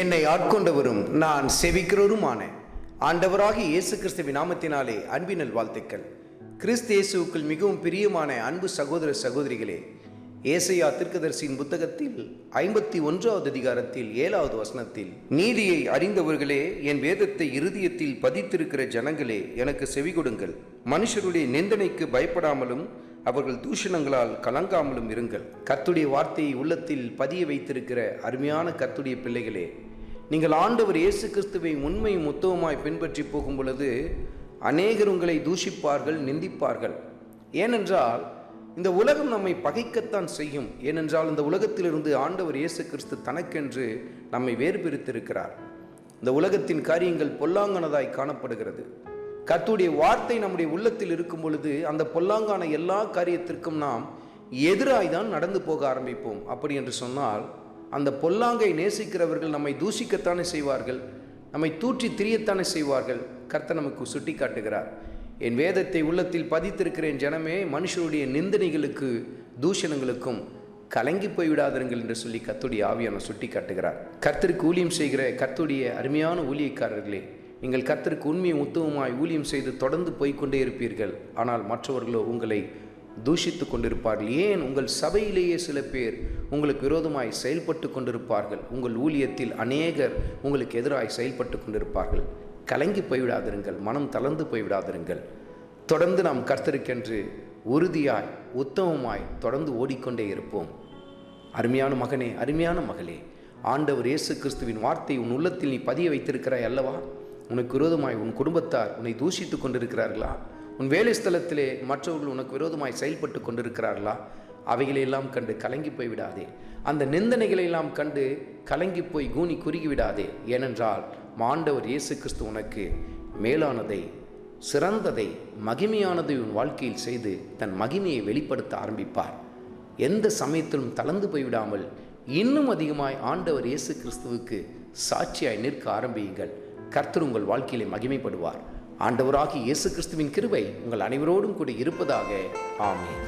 என்னை ஆட்கொண்டவரும் நான் செவிக்கிறவருமான ஆண்டவராகிய இயேசு கிறிஸ்துவின் நாமத்தினாலே அன்பினல் வாழ்த்துக்கள். கிறிஸ்து இயேசுவுக்குள் மிகவும் பிரியமான அன்பு சகோதர சகோதரிகளே, ஏசாயா தீர்க்கதரிசியின் புத்தகத்தில் 51வது அதிகாரத்தில் 7வது வசனத்தில், நீதியை அறிந்தவர்களே, என் வேதத்தை இருதயத்தில் பதித்திருக்கிற ஜனங்களே, எனக்கு செவி கொடுங்கள். மனுஷருடைய நிந்தனைக்கு பயப்படாமலும் அவர்கள் தூஷணங்களால் கலங்காமலும் இருங்கள். கர்த்தருடைய வார்த்தையை உள்ளத்தில் பதிய வைத்திருக்கிற அருமையான கர்த்தருடைய பிள்ளைகளே, நீங்கள் ஆண்டவர் இயேசு கிறிஸ்துவை உண்மையும் உத்தமமாய் பின்பற்றி போகும் பொழுது அநேகர் உங்களை தூஷிப்பார்கள், நிந்திப்பார்கள். ஏனென்றால் இந்த உலகம் நம்மை பகைக்கத்தான் செய்யும். ஏனென்றால் இந்த உலகத்திலிருந்து ஆண்டவர் இயேசு கிறிஸ்து தனக்கென்று நம்மை வேறு பிரித்திருக்கிறார். இந்த உலகத்தின் காரியங்கள் பொல்லாங்கனதாய் காணப்படுகிறது. கர்த்தருடைய வார்த்தை நம்முடைய உள்ளத்தில் இருக்கும் பொழுது அந்த பொல்லாங்கான எல்லா காரியத்திற்கும் நாம் எதிராய் தான் நடந்து போக ஆரம்பிப்போம். அப்படி என்று சொன்னால் அந்த பொல்லாங்கை நேசிக்கிறவர்கள் நம்மை தூஷிக்கத்தானே செய்வார்கள், நம்மை தூற்றி திரியத்தானே செய்வார்கள். கர்த்தர் நமக்கு சுட்டி காட்டுகிறார், என் வேதத்தை உள்ளத்தில் பதித்திருக்கிறேன் ஜனமே, மனுஷருடைய நிந்தனைகளுக்கு தூஷணங்களுக்கும் கலங்கி போய்விடாதீர்கள் என்று சொல்லி கர்த்தருடைய ஆவியான சுட்டி காட்டுகிறார். கர்த்தருக்கு ஊழியம் செய்கிற கர்த்தருடைய அருமையான ஊழியக்காரர்களே, நீங்கள் கர்த்தருக்கு உண்மையும் உத்தமமாய் ஊழியம் செய்து தொடர்ந்து போய்கொண்டே இருப்பீர்கள். ஆனால் மற்றவர்களோ உங்களை தூஷித்து கொண்டிருப்பார்கள். ஏன்? உங்கள் சபையிலேயே சில பேர் உங்களுக்கு விரோதமாய் செயல்பட்டு கொண்டிருப்பார்கள். உங்கள் ஊழியத்தில் அநேகர் உங்களுக்கு எதிராய் செயல்பட்டு கொண்டிருப்பார்கள். கலங்கி போய்விடாதிருங்கள், மனம் தளர்ந்து போய்விடாதிருங்கள். தொடர்ந்து நாம் கர்த்தருக்கென்று உறுதியாய் உத்தமமாய் தொடர்ந்து ஓடிக்கொண்டே இருப்போம். அருமையான மகனே, அருமையான மகளே, ஆண்டவர் இயேசு கிறிஸ்துவின் வார்த்தை உன் உள்ளத்தில் நீ பதிய வைத்திருக்கிறாய் அல்லவா? உனக்கு விரோதமாய் உன் குடும்பத்தார் உன்னை தூஷித்து கொண்டிருக்கிறார்களா? உன் வேலை ஸ்தலத்திலே மற்றவர்கள் உனக்கு விரோதமாய் செயல்பட்டு கொண்டிருக்கிறார்களா? அவைகளையெல்லாம் கண்டு கலங்கி போய்விடாதே. அந்த நிந்தனைகளெல்லாம் கண்டு கலங்கி போய் கூனி குறுகிவிடாதே. ஏனென்றால் ஆண்டவர் இயேசு கிறிஸ்து உனக்கு மேலானதை, சிறந்ததை, மகிமையானதை உன் வாழ்க்கையில் செய்து தன் மகிமையை வெளிப்படுத்த ஆரம்பிப்பார். எந்த சமயத்திலும் தளர்ந்து போய்விடாமல் இன்னும் அதிகமாய் ஆண்டவர் இயேசு கிறிஸ்துவுக்கு சாட்சியாய் நிற்க ஆரம்பியுங்கள். கர்த்தர் உங்கள் வாழ்க்கையிலே மகிமைப்படுவார். ஆண்டவராகிய இயேசு கிறிஸ்துவின் கிருபை உங்கள் அனைவரோடும் கூட இருப்பதாக. ஆமென்.